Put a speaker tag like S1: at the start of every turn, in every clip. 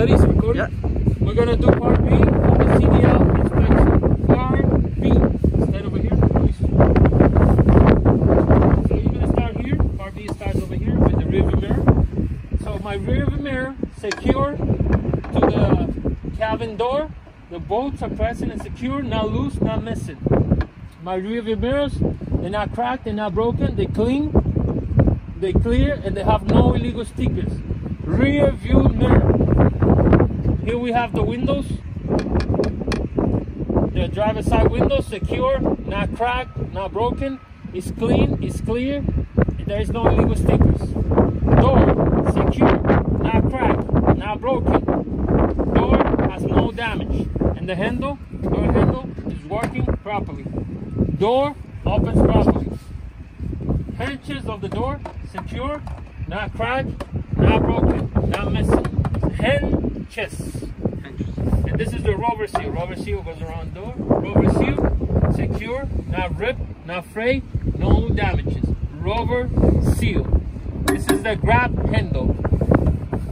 S1: ready? It's recording?
S2: Yeah.
S1: We're gonna do part B of the CDL inspection. Part B. Stand over here, please. So you're gonna start here. Part B starts over here with the rear view mirror. So my rear view mirror secure to the cabin door. The bolts are present and secure, not loose, not missing. My rear view mirrors, they're not cracked, they're not broken, they're clean, they clear, and they have no illegal stickers. Rear view mirror. Here we have the windows. The driver's side windows, secure, not cracked, not broken. It's clean, it's clear, there is no illegal stickers. Door, secure, not cracked, not broken. Door has no damage. And the handle, door handle, is working properly. Door opens properly. Hinges of the door, secure, not cracked, not broken, not missing. Hinges. And this is the rubber seal. Rubber seal goes around the door. Rubber seal, secure, not ripped, not frayed, no damages. Rubber seal. This is the grab handle.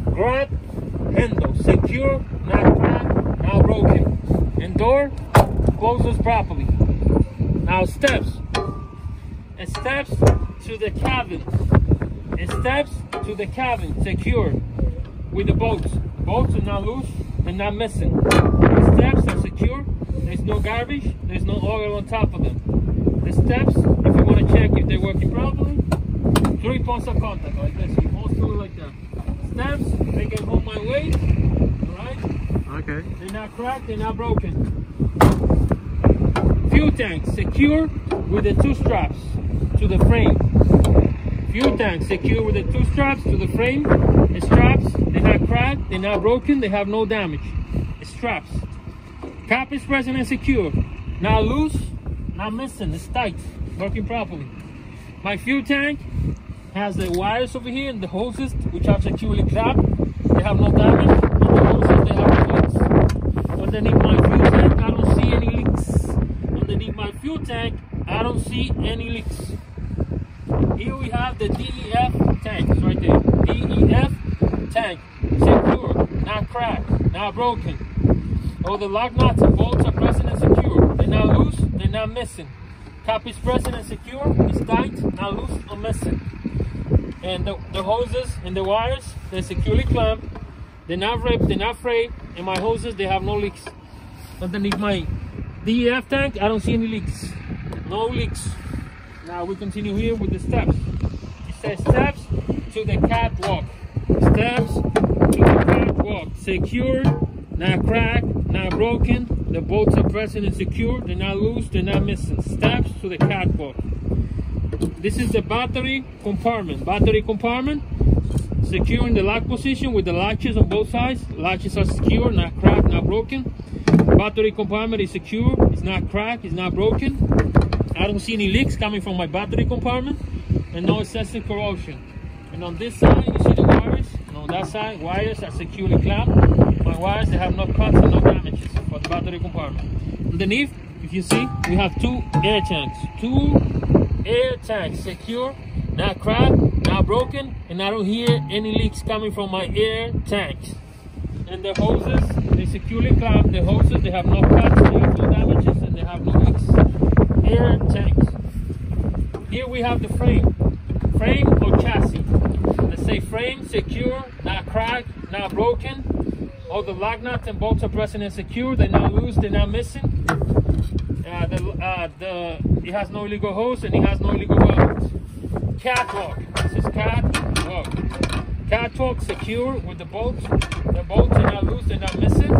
S1: Grab handle, secure, not cracked, not broken. And door closes properly. Now steps. And steps to the cabin. And steps to the cabin, secure with the bolts. Bolts are not loose and not missing. The steps are secure. There's no garbage. There's no oil on top of them. The steps, if you want to check if they're working properly, 3 points of contact like this. You almost do it like that. Steps, they can hold my weight. Alright?
S2: Okay.
S1: They're not cracked, they're not broken. Fuel tank secure with the 2 straps to the frame. Fuel tank secure with the 2 straps to the frame. The straps, they're not cracked, they're not broken, they have no damage. The straps. Cap is present and secure. Not loose, not missing, it's tight, working properly. My fuel tank has the wires over here and the hoses, which are securely clamped. They have no damage. And the hoses, they have no leaks. Underneath my fuel tank, I don't see any leaks. Underneath my fuel tank, I don't see any leaks. Here we have the DEF tank, it's right there. DEF tank, secure, not cracked, not broken. All the lock nuts and bolts are present and secure. They're not loose, they're not missing. Cap is present and secure, it's tight, not loose or missing. And the hoses and the wires, they're securely clamped. They're not ripped, they're not frayed. And my hoses, they have no leaks. Underneath my DEF tank, I don't see any leaks. No leaks. Now we continue here with the steps. It says steps to the catwalk. Steps to the catwalk. Secure, not cracked, not broken. The bolts are present and secure. They're not loose, they're not missing. Steps to the catwalk. This is the battery compartment. Battery compartment, secure in the lock position with the latches on both sides. Latches are secure, not cracked, not broken. Battery compartment is secure, it's not cracked, it's not broken. I don't see any leaks coming from my battery compartment, and no excessive corrosion. And on this side, you see the wires, and on that side, wires are securely clamped. My wires, they have no cuts and no damages for the battery compartment. Underneath, if you see, we have 2 air tanks. 2 air tanks, secure, not cracked, not broken, and I don't hear any leaks coming from my air tanks. And the hoses, they securely clamped. The hoses, they have no cuts, they have no damages, and they have no leaks. Air tanks. Here we have the frame. Frame or chassis. Let's say frame, secure, not cracked, not broken. All the lock nuts and bolts are present and secure. They're not loose, they're not missing. It has no illegal hose and it has no illegal weldings. Catwalk. This is catwalk. Catwalk secure with the bolts. The bolts are not loose, they're not missing.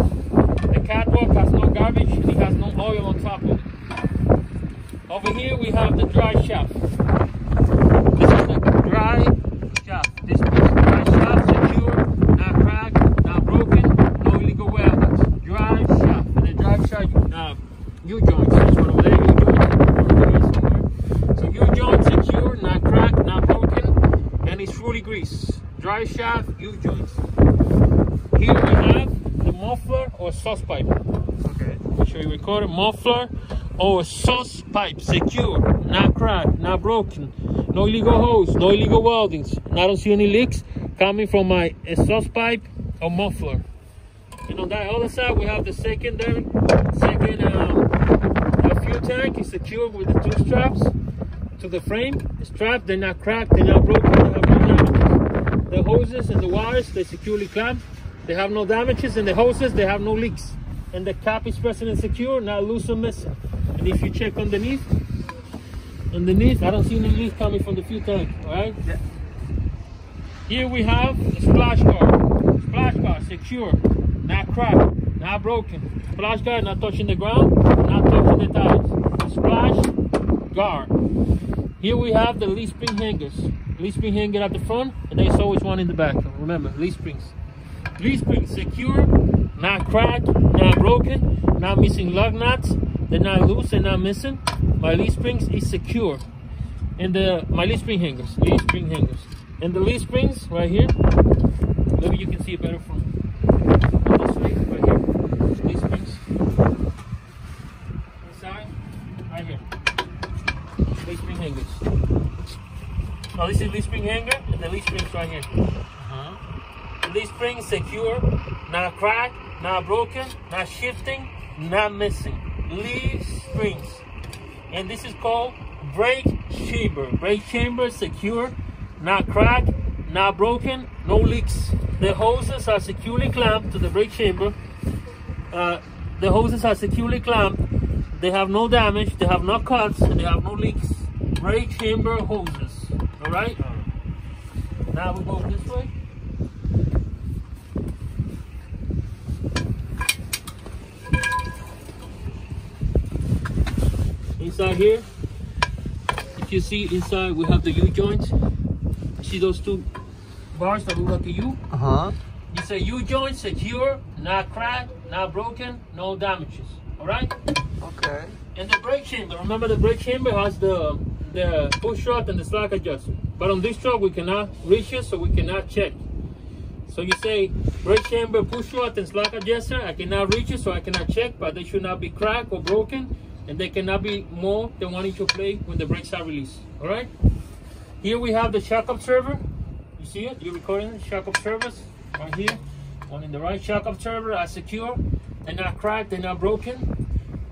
S1: The catwalk has no garbage and it has no oil on top of it. Over here we have the dry shaft. This is the dry shaft. This is dry shaft, secure, not cracked, not broken, no illegal weldings. Dry shaft. And the dry shaft U-joints. There's one over there, U-joints. So U-joints secure, not cracked, not broken, and it's fully greased. Dry shaft, U-joints. Here we have the muffler or sauce pipe.
S2: Okay.
S1: I'll show you recorder. Muffler or sauce pipe, secure, not cracked, not broken, no illegal hose, no illegal weldings, and I don't see any leaks coming from my exhaust pipe or muffler. And on that other side, we have the second fuel tank is secured with the 2 straps to the frame. The straps, they're not cracked, they're not broken, they have no damages. The hoses and the wires, they're securely clamped. They have no damages, and the hoses, they have no leaks. And the cap is present and secure, not loose or missing. And if you check underneath, I don't see any leaks coming from the fuel tank, all right?
S2: Yeah.
S1: Here we have the splash guard. Splash guard, secure, not cracked, not broken. Splash guard, not touching the ground, not touching the tires. Splash guard. Here we have the leaf spring hangers. Leaf spring hanger at the front, and there's always one in the back. Remember, leaf springs. Leaf springs secure, not cracked, not broken, not missing lug nuts. They're not loose, they're not missing. My leaf springs is secure. And my leaf spring hangers. And the leaf springs right here. Maybe you can see it better from this way, right here. Leaf springs. Inside, right here. Leaf spring hangers. Now this is leaf spring hanger, and the leaf springs right here. The leaf springs secure, not cracked, not broken, not shifting, not missing. Leaf springs. And this is called brake chamber. Brake chamber secure, not cracked, not broken, no leaks. The hoses are securely clamped to the brake chamber. The hoses are securely clamped. They have no damage, they have no cuts, and they have no leaks. Brake chamber hoses. All right? Now we go this way. Inside here, if you see inside, we have the U-joints. See those 2 bars that look like a U? It's a U-joint, secure, not cracked, not broken, no damages. All right?
S2: Okay.
S1: And the brake chamber, remember the brake chamber has the push rod and the slack adjuster. But on this truck, we cannot reach it, so we cannot check. So you say brake chamber, push rod, and slack adjuster. I cannot reach it, so I cannot check, but they should not be cracked or broken. And they cannot be more than 1 inch of play when the brakes are released. All right. Here we have the shock absorber. You see it? You're recording it. Shock absorbers right here. One in the right. Shock absorber are secure. They're not cracked. They're not broken.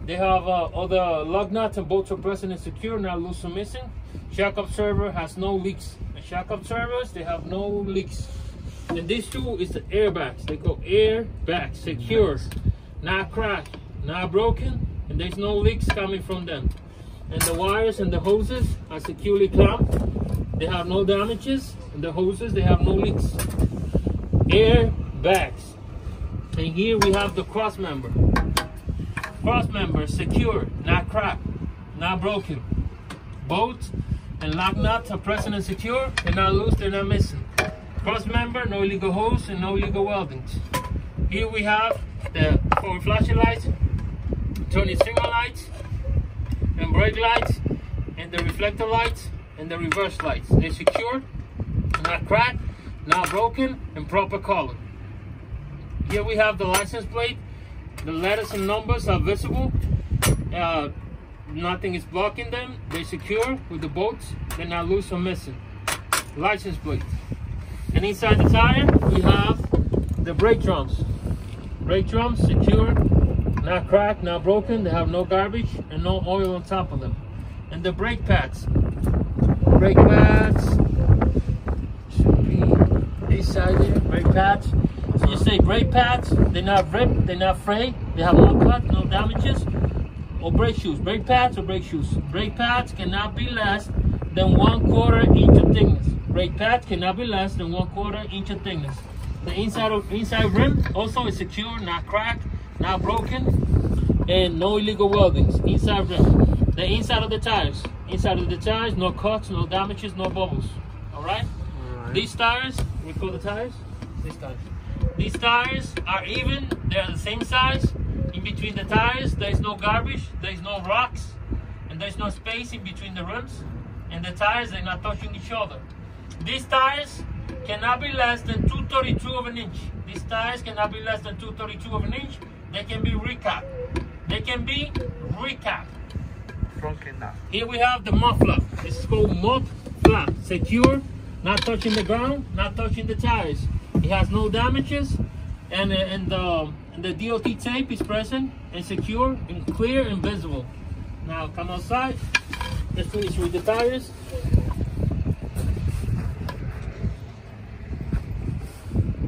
S1: They have all the lug nuts and bolts are present and secure, not loose or missing. Shock absorber has no leaks. The shock absorbers, they have no leaks. And these 2 is the airbags. They go airbags, secure, not cracked, not broken. And there's no leaks coming from them. And the wires and the hoses are securely clamped. They have no damages. And the hoses, they have no leaks. Air bags. And here we have the cross member. Cross member secure, not cracked, not broken. Bolts and lock nuts are present and secure. They're not loose, they're not missing. Cross member, no illegal hose and no illegal weldings. Here we have the forward flashing lights, turning signal lights, and brake lights, and the reflector lights, and the reverse lights. They're secure, not cracked, not broken, and proper color. Here we have the license plate. The letters and numbers are visible. Nothing is blocking them. They're secure with the bolts. They're not loose or missing. License plate. And inside the tire, we have the brake drums. Brake drums secure, not cracked, not broken. They have no garbage and no oil on top of them. And the brake pads. Brake pads should be this side there. Brake pads. So you say brake pads, they're not ripped, they're not frayed, they have no cut, no damages. Or brake shoes. Brake pads or brake shoes. Brake pads cannot be less than 1/4 inch of thickness. Brake pads cannot be less than 1/4 inch of thickness. The inside rim also is secure, not cracked, not broken, and no illegal weldings. Inside rim. The inside of the tires. Inside of the tires, no cuts, no damages, no bubbles. Alright? These tires, we call the tires? These tires. These tires are even, they're the same size. In between the tires, there's no garbage, there's no rocks, and there's no space in between the rims. And the tires, they're not touching each other. These tires cannot be less than 2/32 of an inch. These tires cannot be less than 2/32 of an inch. They can be recapped. They can be recapped. Here we have the muffler. This is called muffler. Secure, not touching the ground, not touching the tires. It has no damages, and the DOT tape is present and secure and clear and visible. Now come outside. Let's finish with the tires.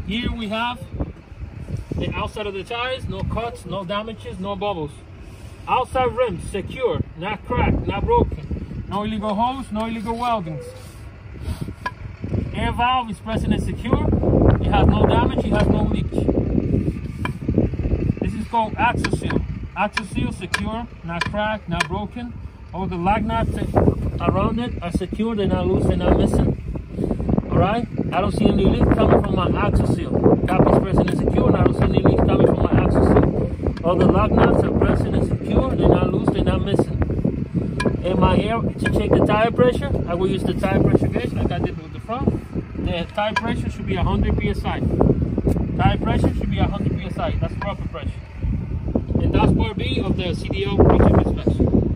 S1: Here we have the outside of the tires, no cuts, no damages, no bubbles. Outside rims, secure, not cracked, not broken. No illegal holes, no illegal weldings. Air valve is present and secure. It has no damage, it has no leakage. This is called axle seal. Axle seal, secure, not cracked, not broken. All the lug nuts around it are secure, they're not loose, they're not missing. Alright? I don't see any leaks coming from my axle seal. Cap is present and secure, and I don't see any leaks coming from my axle seal. All the lug nuts are present and secure, they're not loose, they're not missing. In my air, to check the tire pressure, I will use the tire pressure gauge like I did with the front. The tire pressure should be 100 psi. Tire pressure should be 100 psi. That's proper pressure. And that's part B of the CDL pre-trip inspection.